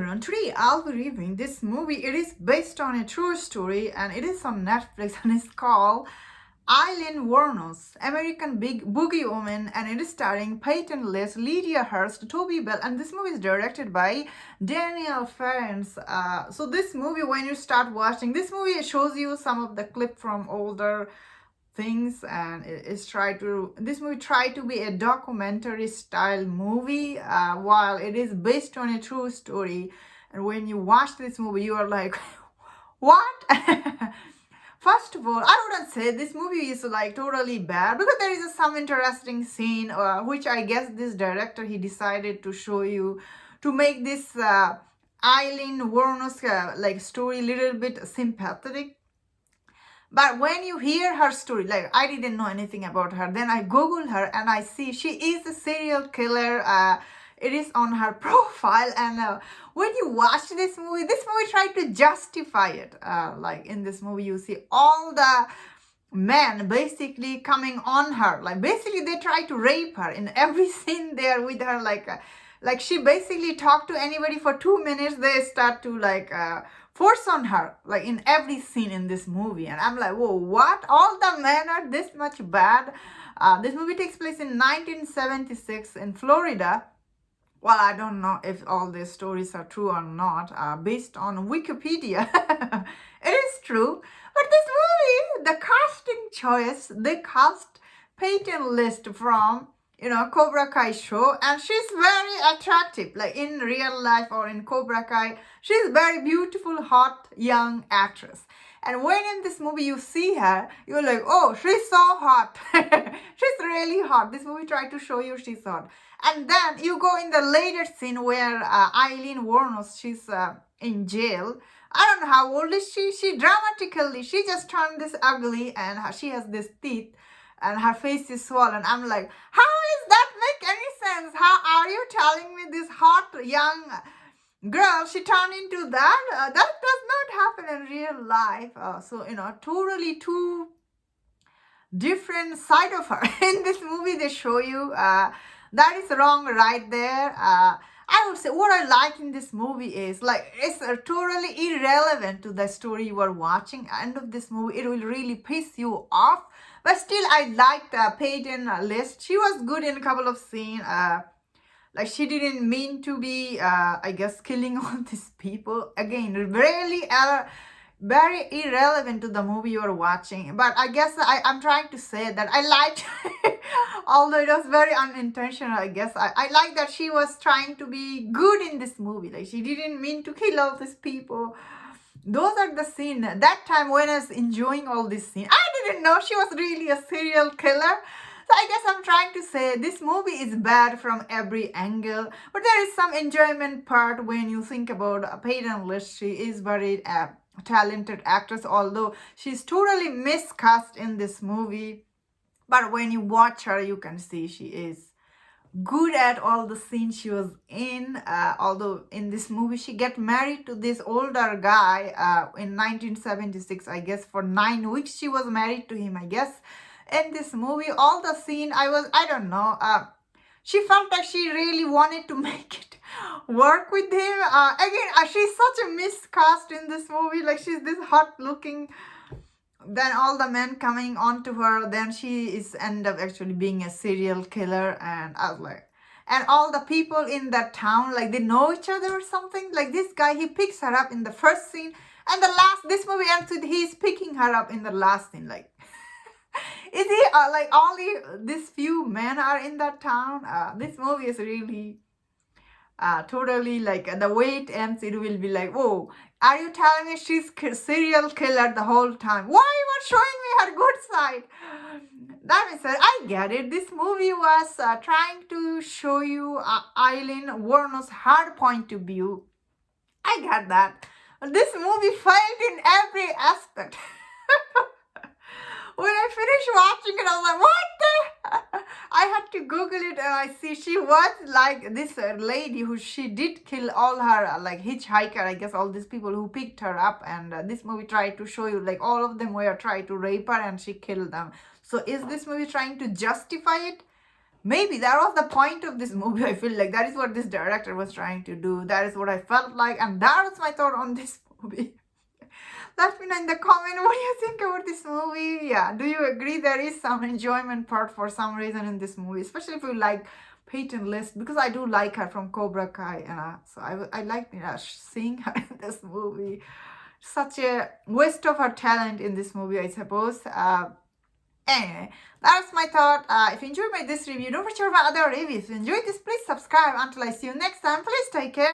everyone. Today I'll be reviewing this movie. It is based on a true story and it is on Netflix and it's called Aileen Wuornos, American Big Boogeywoman, and it is starring Peyton, Lydia Hurst, Toby Bell, and this movie is directed by Daniel Ferens. So this movie, when you start watching this movie, it shows you some of the clip from older things, and this movie tried to be a documentary style movie while it is based on a true story. And when you watch this movie, you are like, what? First of all, I wouldn't say this movie is like totally bad, because there is some interesting scene which I guess this director, he decided to show you to make this Aileen Wuornos like story a little bit sympathetic. But when you hear her story, like I didn't know anything about her, then I googled her and I see she is a serial killer. It is on her profile, and when you watch this movie tried to justify it. Like in this movie, you see all the men basically coming on her. Like basically they try to rape her in every scene there with her. Like she basically talked to anybody for 2 minutes. They start to force on her, like in every scene in this movie. And I'm like, whoa, what? All the men are this much bad? This movie takes place in 1976 in Florida. Well, I don't know if all these stories are true or not. Based on Wikipedia, it is true. But this movie, the casting choice, they cast Peyton List from Cobra Kai show, and she's very attractive, like in real life or in Cobra Kai. She's very beautiful, hot, young actress. And when in this movie you see her, you're like, oh, she's so hot. She's really hot. This movie tried to show you she's hot. And then you go in the later scene where Aileen Wuornos, she's in jail. I don't know how old is she. She just turned this ugly, and she has this teeth, and her face is swollen. I'm like, how does that make any sense? How are you telling me this hot young girl, she turned into that? That does not happen in real life. So totally two different side of her. In this movie they show you that is wrong right there. I would say what I like in this movie is like it's totally irrelevant to the story you are watching. End of this movie, it will really piss you off. But still, I liked Peyton List. She was good in a couple of scenes. Like she didn't mean to be, I guess, killing all these people. Again, really very irrelevant to the movie you are watching. But I guess I'm trying to say that I liked, although it was very unintentional, I guess. I like that she was trying to be good in this movie. Like she didn't mean to kill all these people. Those are the scenes. That time when I was enjoying all this scene, I didn't know she was really a serial killer. So I guess I'm trying to say this movie is bad from every angle. But there is some enjoyment part when you think about Peyton List. She is very talented actress, although she's totally miscast in this movie. But when you watch her, you can see she is good at all the scenes she was in. Although in this movie she get married to this older guy in 1976, I guess. For 9 weeks she was married to him, I guess. In this movie, all the scene, I don't know, she felt like she really wanted to make it work with him. Again, she's such a miscast in this movie. Like she's this hot looking, then all the men coming on to her, then she is end up actually being a serial killer. And I was like, and all the people in that town, like they know each other or something. Like this guy, he picks her up in the first scene, and this movie ends with he's picking her up in the last scene. Like, is he like these few men are in that town? This movie is really totally like the way it ends, it will be like, whoa, are you telling me she's serial killer the whole time? Why you are showing me her good side? That is it. I get it. This movie was trying to show you Aileen Wuornos' her point of view. I get that. This movie failed in every aspect. When I finished watching it, I was like, what the? I had to Google it, and I see she was like this lady who she did kill all her like hitchhiker, I guess, all these people who picked her up. And this movie tried to show you like all of them were trying to rape her and she killed them. So is this movie trying to justify it? Maybe that was the point of this movie. I feel like that is what this director was trying to do. That is what I felt like, and that was my thought on this movie. Let me know in the comment what do you think about this movie. Yeah, do you agree there is some enjoyment part for some reason in this movie, especially if you like Peyton List, because I do like her from Cobra Kai, and so I like seeing her in this movie. Such a waste of her talent in this movie, I suppose. Anyway, that's my thought. If you enjoyed this review, don't forget my other reviews. If you enjoyed this, please subscribe. Until I see you next time, please take care.